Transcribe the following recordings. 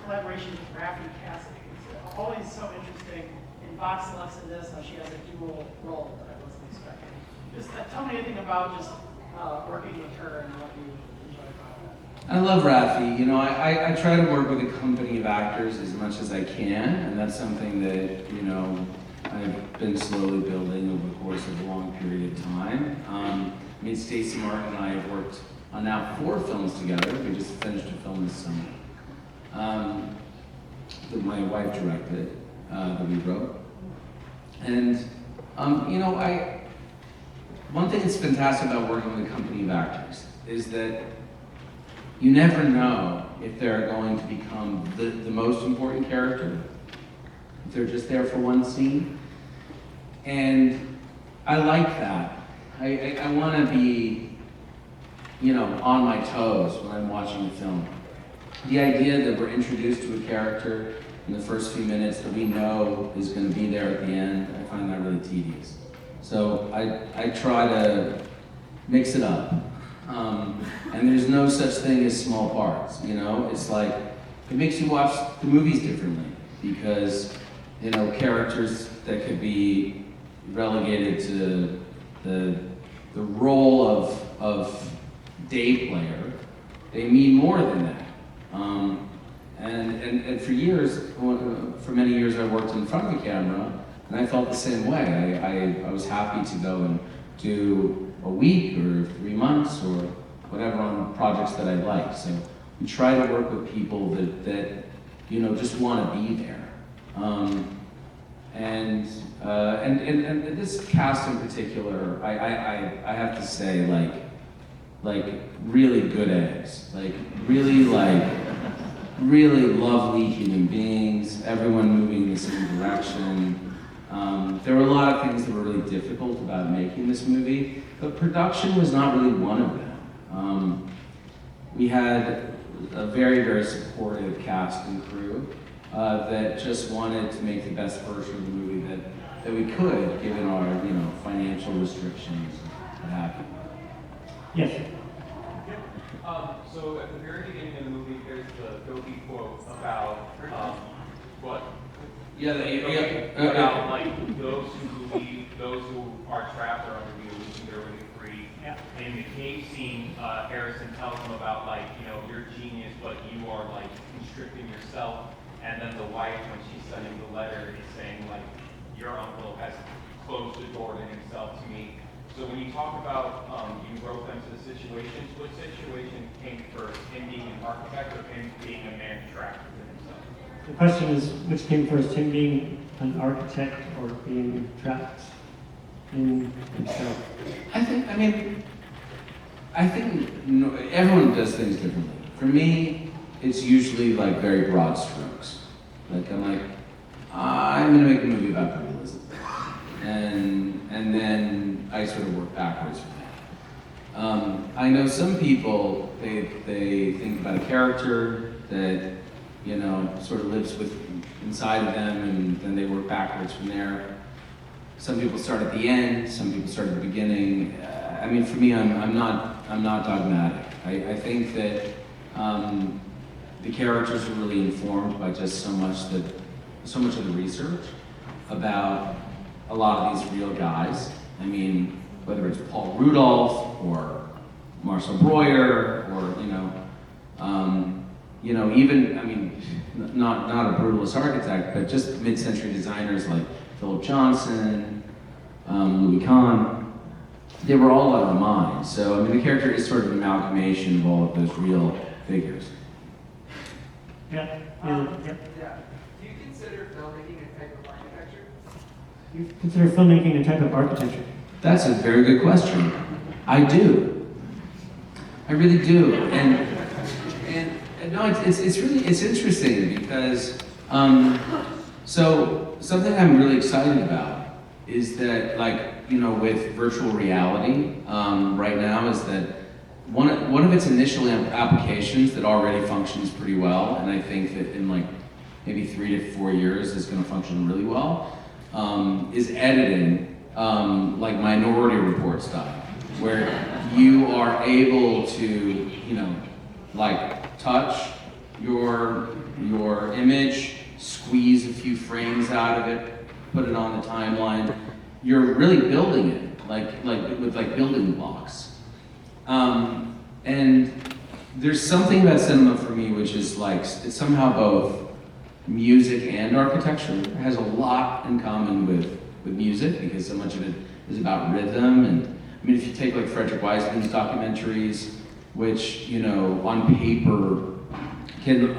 collaboration with Raffi Cassidy. It's always so interesting. In Vox Lux and this, how she has a dual role that I wasn't expecting. Just tell me anything about just working with her and what you enjoy about that. I love Raffi. You know, I try to work with a company of actors as much as I can, and that's something that, you know, I've been slowly building over the course of a long period of time. I mean, Stacey Martin and I have worked on now 4 films together. We just finished a film this summer that my wife directed, that we wrote. And, you know, one thing that's fantastic about working with a company of actors is that you never know if they're going to become the most important character, if they're just there for one scene. And I like that. I want to be, you know, on my toes when I'm watching a film. The idea that we're introduced to a character in the first few minutes that we know is going to be there at the end, I find that really tedious. So I try to mix it up. And there's no such thing as small parts, you know? It's like, it makes you watch the movies differently because, you know, characters that could be relegated to the role of day player, they mean more than that. And for years, for many years I worked in front of the camera, and I felt the same way. I was happy to go and do a week or 3 months or whatever on projects that I liked. So we try to work with people that you know, just want to be there. And this cast in particular, I have to say, like really good eggs, really lovely human beings, everyone moving in the same direction. There were a lot of things that were really difficult about making this movie, but production was not really one of them. We had a very, very supportive cast and crew that just wanted to make the best version of the movie that we could, given our, you know, financial restrictions and what have you. Yes. So at the very beginning of the movie, there's the Gopi quote about what? About like those who believe, those who are trapped are under the illusion they're really free. Yeah. In the cave scene, Harrison tells them about, like, you know, you're genius, but you are like constricting yourself. And then the wife, when she's sending the letter, is saying, like, your uncle has closed the door to himself to me. So when you talk about you wrote them to the situations, what situation came first, him being an architect or him being a man trapped within himself? The question is, which came first, him being an architect or being trapped in himself? I think everyone does things differently. For me, it's usually like very broad strokes. Like I'm gonna make a movie about brutalism. And then I sort of work backwards from that. I know some people, they think about a character that, you know, sort of lives inside of them, and then they work backwards from there. Some people start at the end, some people start at the beginning. I mean, for me, I'm not dogmatic. I think that the characters are really informed by just so much of the research about a lot of these real guys. I mean, whether it's Paul Rudolph or Marcel Breuer or, even, I mean, not a brutalist architect, but just mid-century designers like Philip Johnson, Louis Kahn. They were all on our mind. So, I mean, the character is sort of an amalgamation of all of those real figures. Yeah. Yeah. Do you consider filmmaking a type of architecture? You consider filmmaking a type of architecture? That's a very good question. I do. I really do. And no, it's interesting because so something I'm really excited about is that, with virtual reality right now, is that one of its initial applications that already functions pretty well, and I think that in maybe 3 to 4 years is going to function really well, is editing, like Minority Report style, where you are able to, touch your image, squeeze a few frames out of it, put it on the timeline. You're really building it, with building blocks. And there's something about cinema for me which is it's somehow both music and architecture. It has a lot in common with music because so much of it is about rhythm. And I mean, if you take Frederick Wiseman's documentaries, which, on paper can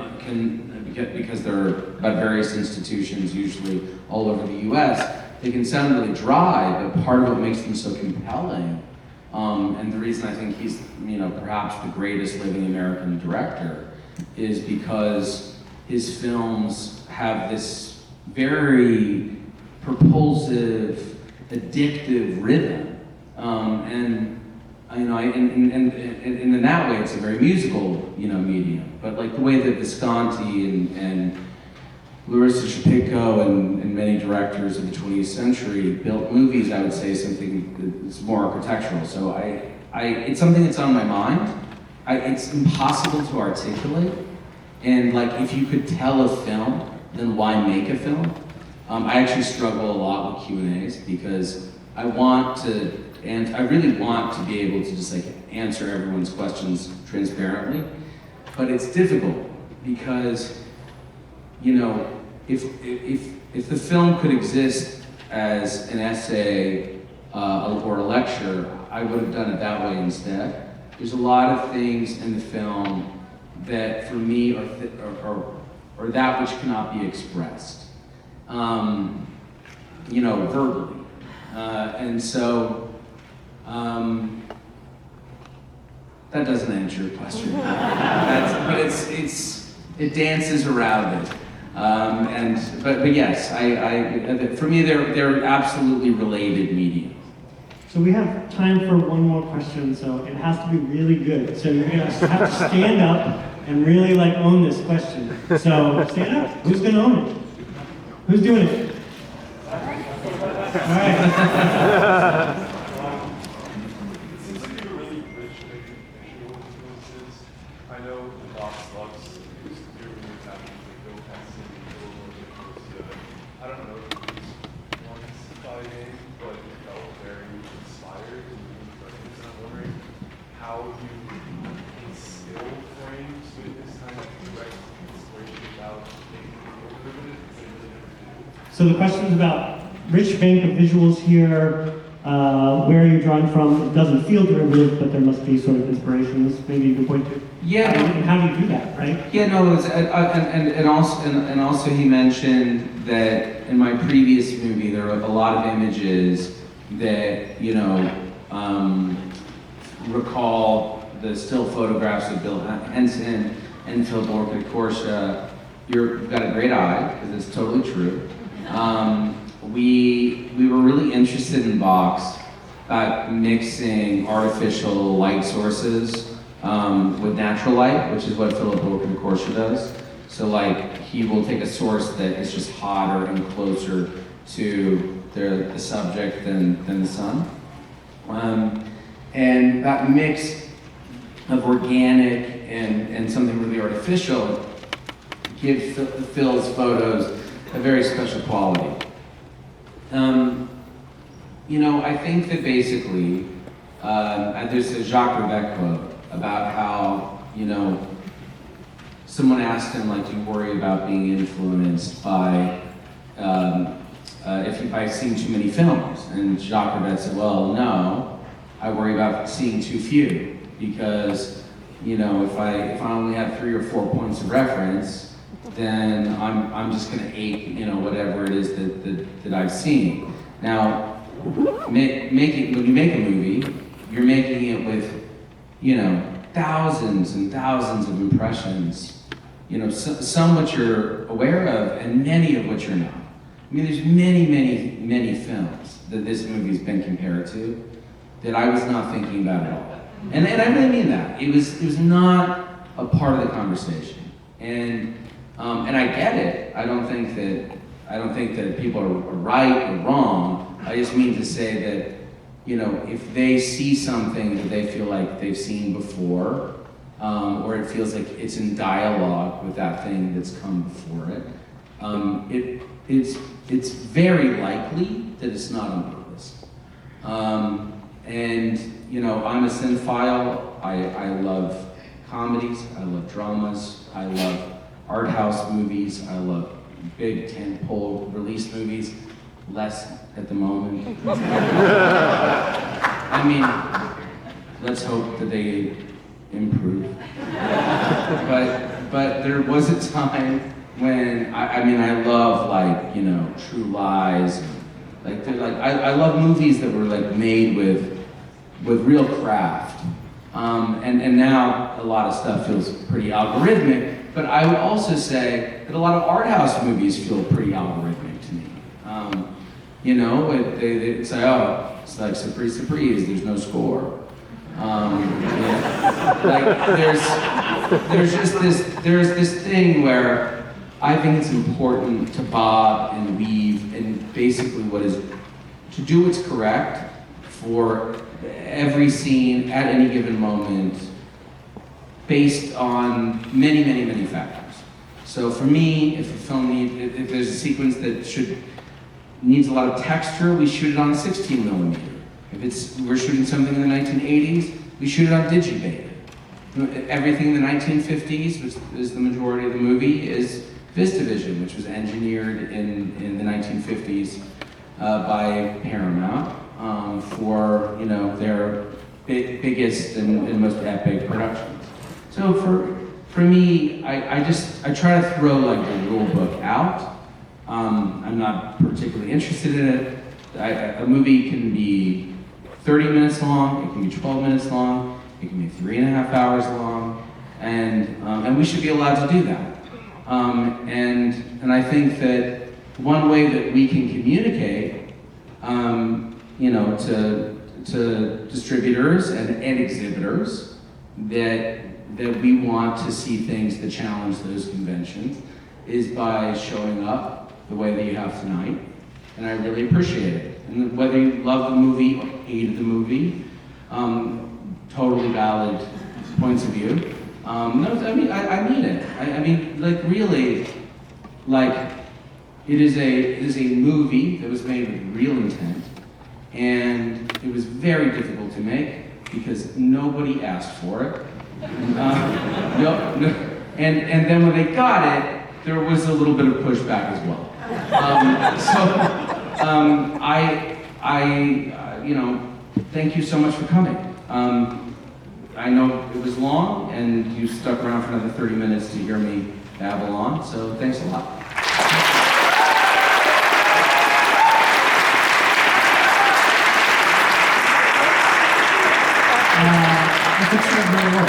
because they're about various institutions, usually all over the US, they can sound really dry, but part of what makes them so compelling, and the reason I think he's, perhaps the greatest living American director, is because his films have this very propulsive, addictive rhythm, and in that way, it's a very musical, medium. But the way that Visconti and Larissa Shepitko and many directors of the 20th century built movies, I would say something that's more architectural. So it's something that's on my mind. It's impossible to articulate. And if you could tell a film, then why make a film? I actually struggle a lot with Q&As because I really want to be able to just answer everyone's questions transparently, but it's difficult because, if the film could exist as an essay or a lecture, I would have done it that way instead. There's a lot of things in the film that for me are that which cannot be expressed, verbally. And so, that doesn't answer your question. But it dances around it. But yes, for me, they're absolutely related mediums. So we have time for one more question, so it has to be really good. So you're gonna have to stand up and really own this question. So stand up. Who's gonna own it? Who's doing it? All right. It seems like you have a really rich visual influences. I know the Box Lux used to do really happening with Bill Paxton and Bill Williams. I don't know if it was once by name, but it felt very inspired and really focused. I'm wondering how you instill frames with this kind of direct inspiration without making it feel derivative, because they really never do. So the question's about rich bank of visuals here. Where are you drawing from? It doesn't feel derivative, but there must be sort of inspirations. Maybe you can point to. Yeah. And how do you do that, right? Yeah, no, it was, and also he mentioned that in my previous movie there were a lot of images that recall the still photographs of Bill Henson and Phil Borka-Korsha. You've got a great eye, because it's totally true. We were really interested in Box about mixing artificial light sources with natural light, which is what Philip Borka-Korsha does. So he will take a source that is just hotter and closer to the subject than the sun. And that mix of organic and something really artificial gives Phil's photos a very special quality. I think that basically, there's a Jacques Corbet quote about how, someone asked him, do you worry about being influenced by, if I've seen too many films? And Jacques Corbet said, well, no, I worry about seeing too few, because, if I only have 3 or 4 points of reference, then I'm just going to ache, whatever it is that I've seen. Now, when you make a movie, you're making it with, thousands and thousands of impressions, some which you're aware of and many of which you're not. I mean, there's many, many, many films that this movie's been compared to that I was not thinking about at all. And I really mean that. It was not a part of the conversation. And I get it. I don't think that people are right or wrong. I just mean to say that, if they see something that they feel like they've seen before, or it feels like it's in dialogue with that thing that's come before it, it's very likely that it's not on purpose. And you know, I'm a cinephile. I love comedies. I love dramas. I love art house movies. I love big tentpole release movies. Less at the moment. I mean, let's hope that they improve. But there was a time when I love, like, you know, True Lies. I love movies that were like made with real craft. And now a lot of stuff feels pretty algorithmic. But I would also say that a lot of art house movies feel pretty algorithmic to me. You know, they say, oh, it's like Surprise, there's no score. Yeah. Like there's this thing where I think it's important to bob and weave, and basically to do what's correct for every scene at any given moment, based on many, many, many factors. So for me, if a film if there's a sequence that needs a lot of texture, we shoot it on 16 millimeter. If we're shooting something in the 1980s, we shoot it on digibeta. Everything in the 1950s, which is the majority of the movie, is VistaVision, which was engineered in the 1950s by Paramount for, you know, their biggest and most epic productions. So for me, I try to throw like the rule book out. I'm not particularly interested in it. A movie can be 30 minutes long, it can be 12 minutes long, it can be 3.5 hours long, and we should be allowed to do that. And I think that one way that we can communicate, you know, to distributors and exhibitors that we want to see things that challenge those conventions is by showing up the way that you have tonight, and I really appreciate it. And whether you love the movie or hated the movie, totally valid points of view. No, I mean it. I mean, like, really, like, it is a movie that was made with real intent, and it was very difficult to make because nobody asked for it. And then when they got it, there was a little bit of pushback as well. You know, thank you so much for coming. I know it was long, and you stuck around for another 30 minutes to hear me babble on, so thanks a lot. I think so very well.